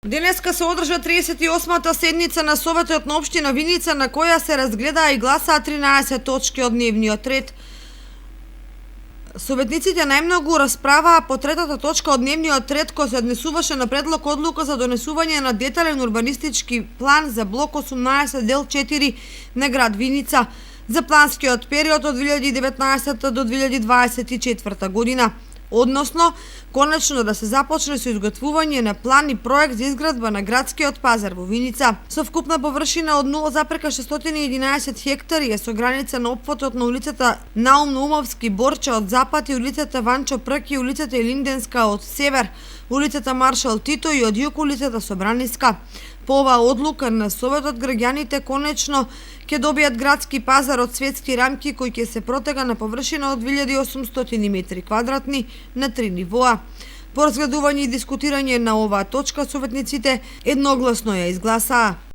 Денеска се одржа 38-та седница на Советот на општина Виница, на која се разгледаа и гласаа 13 точки од дневниот ред. Советниците најмногу расправаа по третата точка од дневниот ред, кој се однесуваше на предлог одлука за донесување на детален урбанистички план за блок 18 дел 4 на град Виница за планскиот период од 2019 до 2024 година. Односно, конечно да се започне со изготвување на план и проект за изградба на градскиот пазар во Виница, со вкупна површина од 0,611 хектари е со граница на опфатот на улицата Наум Наумовски Борча од запад и улицата Ванчо Прки, улицата Илинденска од север, улицата Маршал Тито и од југ улицата Собраниска. По оваа одлука на Советот, граѓаните конечно ќе добијат градски пазар од светски рамки кој ќе се протега на површина од 2800 метри квадратни на 3 нивоа. По разгледување и дискутирање на оваа точка, советниците едногласно ја изгласаа.